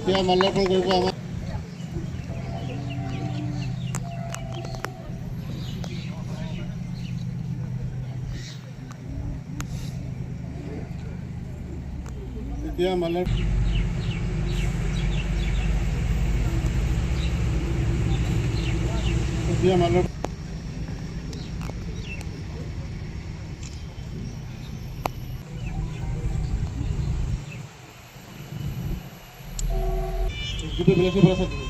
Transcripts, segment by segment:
এতিয়া মাল্যৰ্পণ কৰিব আমাৰ এতিয়া মাল্যৰ্পণ এতিয়া মাল্যৰ্পণ Gitu bilang berasa dulu.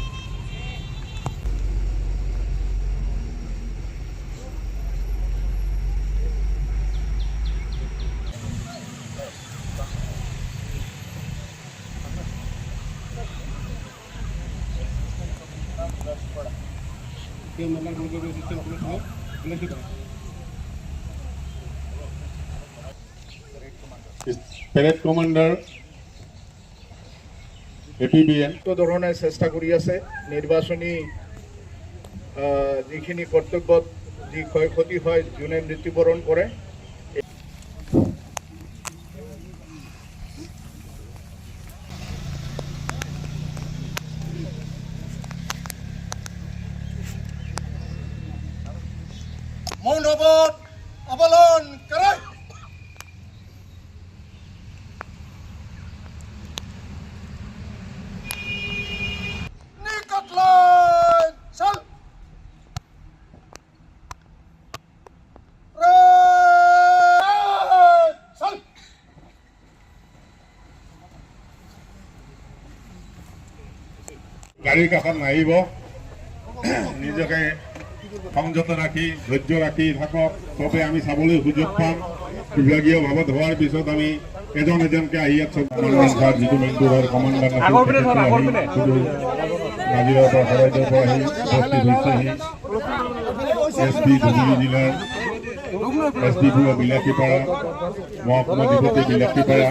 Dia malah menggunakan sistem operasional, bilang gitu. Parade Commander APBN ধরনের চেষ্টা কৰি আছে নিৰ্বাচনী যিখিনি কৰ্তব্যত যি ক্ষয়ক্ষতি হয় যোনে মৃত্যুবৰণ কৰে মৌন অৱলম্বন কৰে গাড়ীৰ কাষত নাহিব নিজকে সংযত ৰাখি ধৈৰ্য ৰাখি থাকক তবে আমি চাবলৈ সুযোগ পাম বিভাগীয় ভাৱত হোৱাৰ পিছত আমি এজন এজনকে আহি ইয়াত কমাণ্ডাৰ যিটো মেইনটোৰ কমাণ্ডাৰ নাজিৰাৰ পৰা চৰাইদেউৰ পৰা আহি উপস্থিত হৈছেহি SP ধুবুৰী জিলাৰ SP বিলাসীপাৰা মহকুমা অধিপতি বিলাসীপাৰা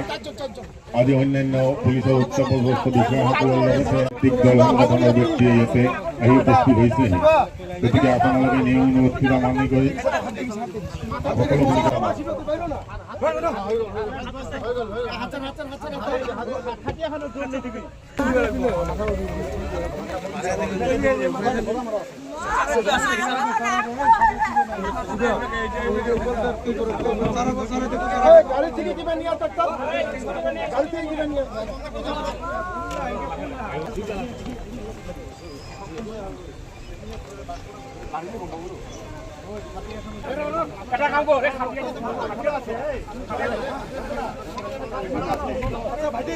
আজি অন্যান্য পুলিচৰ উচ্চ পদস্থ বিষয়াসকলৰ লগতে দল সংগঠনৰ ব্যক্তিয়ে ইয়াতে আহি উপস্থিত হৈছেহি গতিকে আপোনালোকে নিয়ম অনুৰোধ মানি কৰি সকলোখিনি গাড়ি থেকে কিমান নিয়া ট্রাক্টর গাড়ি থেকে কিমান নিয়া কাটা খাবো রে খাবি আছে ভাইটি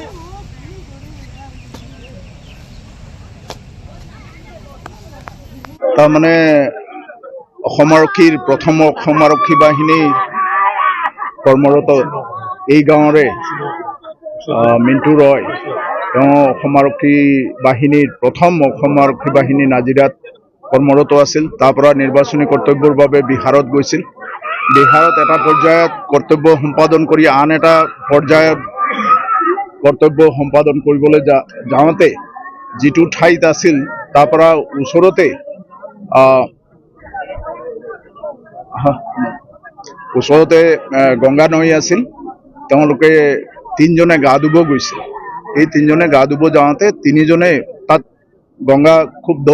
তাৰমানে প্ৰথম অসম আৰক্ষী বাহিনী কৰ্মৰত এই গাঁৱৰে মিণ্টু ৰয় তেওঁ অসম আৰক্ষী বাহিনীৰ প্ৰথম অসম আৰক্ষী বাহিনী নাজিৰাত কৰ্মৰত আছিল তাৰ পৰা নিৰ্বাচনী কৰ্তব্যৰ বাবে বিহাৰত গৈছিল বিহাৰত এটা পৰ্যায়ত কৰ্তব্য সম্পাদন কৰি আন এটা পৰ্যায়ত কৰ্তব্য সম্পাদন কৰিবলৈ যাওঁতে যিটো ঠাইত আছিল তাৰ পৰা ওচৰতে গংগা নৈ আছিল তেওঁলোকে তিনিজনে গা ধুব গৈছিল এই তিনিজনে গা ধুব যাওঁতে তিনিজনে তাত গংগা খুব দ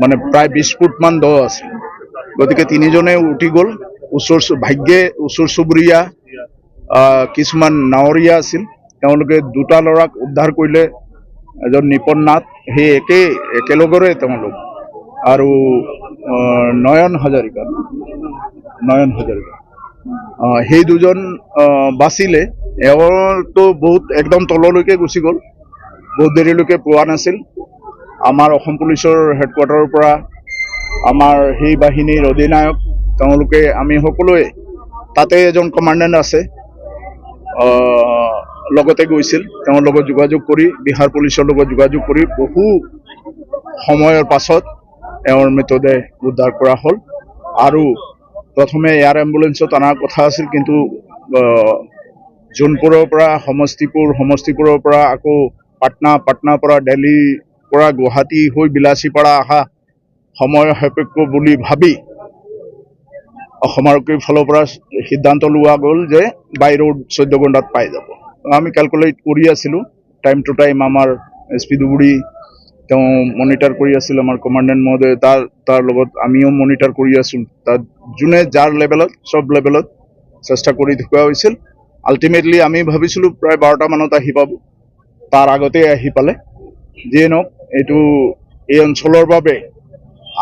মানে প্ৰায় 20 ফুট মান দ আছিল গতিকে তিনিজনে উঠি গ'ল ভাগ্যে ওচৰ চুবুৰীয়া কিছুমান নাৱৰীয়া আছিল তেওঁলোকে দুটা ল'ৰাক উদ্ধাৰ কৰিলে এজন নিপন নাথ সেই একেলগৰে তেওঁলোক আৰু নয়ন হাজৰিকা সেই দুজন বাচিলে এওঁতো বহুত একদম তললৈকে গুচি গ'ল বহুত দেৰিলৈকে পোৱা নাছিল আমাৰ অসম পুলিচৰ হেডকোৱাৰ্টাৰৰ পৰা আমাৰ সেই বাহিনীৰ অধিনায়ক তেওঁলোকে আমি সকলোৱে তাতে এজন কমাণ্ডেণ্ট আছে লগতে গৈছিল তেওঁৰ লগত যোগাযোগ কৰি বিহাৰ পুলিচৰ লগত যোগাযোগ কৰি বহু সময়ৰ পাছত এওঁৰ মৃতদেহ উদ্ধাৰ কৰা হ'ল আৰু প্ৰথমে এয়াৰ এম্বুলেন্সত অনাৰ কথা আছিল কিন্তু জোনপুৰৰ পৰা সমষ্টিপুৰৰ পৰা আকৌ পাটনাৰ পৰা দিল্লী পৰা গুৱাহাটী হৈ বিলাসীপাৰা অহা সময় সাপেক্ষ বুলি ভাবি অসম আৰক্ষীৰ ফালৰ পৰা সিদ্ধান্ত লোৱা গ'ল যে বাই ৰোড 14 ঘণ্টাত পাই যাব আমি ক্যালকুলেট কৰি আছিলোঁ টাইম টু টাইম আমাৰ SP ধুবুৰী তেওঁ মনিটাৰ কৰি আছিল, আমাৰ কমাণ্ডেণ্ট মহোদয় তাৰ লগত আমিও মনিটাৰ কৰি আছোঁ। তাত যোনে যাৰ লেভেলত চব লেভেলত চেষ্টা কৰি দেখুওৱা হৈছিল। আল্টিমেটলি আমি ভাবিছিলোঁ প্ৰায় 12টা মানত আহি পাব, তাৰ আগতে আহি পালে। যিয়ে নহওক এইটো এই অঞ্চলৰ বাবে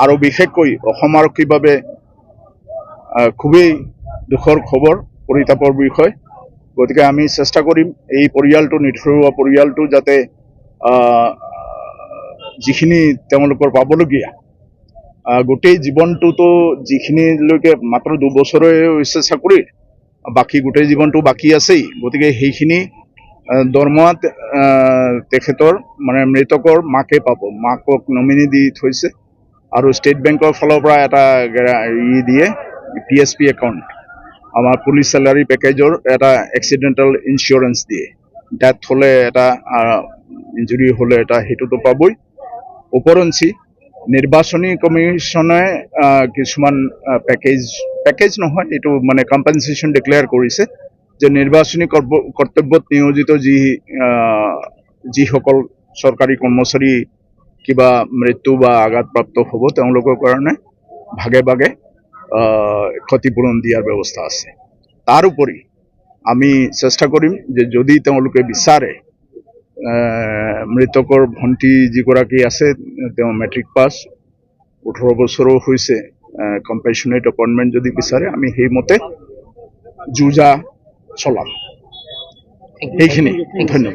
আৰু বিশেষকৈ অসম আৰক্ষীৰ বাবে খুবেই দুখৰ খবৰ, পৰিতাপৰ বিষয়। গতিকে আমি চেষ্টা কৰিম এই পৰিয়ালটো, নিথৰুৱা পৰিয়ালটো যাতে যিখিনি তেওঁলোকৰ পাবলগীয়া গোটেই জীৱনটোতো যিখিনিলৈকে মাত্ৰ 2 বছৰে হৈছে চাকৰি, বাকী গোটেই জীৱনটো বাকী আছেই। গতিকে সেইখিনি দৰমহা তেখেতৰ মানে মৃতকৰ মাকে পাব। মাকক নমিনি দি থৈছে আৰু ষ্টেট বেংকৰ ফালৰ পৰা এটা দিয়ে PSP একাউণ্ট, আমাৰ পুলিচ চেলাৰী পেকেজৰ এটা এক্সিডেণ্টেল ইঞ্চুৰেঞ্চ দিয়ে। ডেথ হ'লে এটা, ইঞ্জুৰি হ'লে এটা, সেইটোতো পাবই। ওপৰঞ্চি নিৰ্বাচনী কমিশ্যনে কিছুমান পেকেজ নহয়, এইটো মানে কম্পেনচেশ্যন ডিক্লেয়াৰ কৰিছে যে নিৰ্বাচনী কৰ্তব্যত নিয়োজিত যিসকল চৰকাৰী কৰ্মচাৰী কিবা মৃত্যু বা আঘাতপ্ৰাপ্ত হ'ব, তেওঁলোকৰ কাৰণে ভাগে ভাগে ক্ষতিপূৰণ দিয়াৰ ব্যৱস্থা আছে। তাৰোপৰি আমি চেষ্টা কৰিম যে যদি তেওঁলোকে বিচাৰে, মৃতকৰ ভণ্টি যিগৰাকী আছে তেওঁ মেট্ৰিক পাছ, 18 বছৰো হৈছে, কম্পেশ্যনেট এপইণ্টমেণ্ট যদি বিচাৰে আমি সেইমতে যুঁজা চলাম। সেইখিনি, ধন্যবাদ।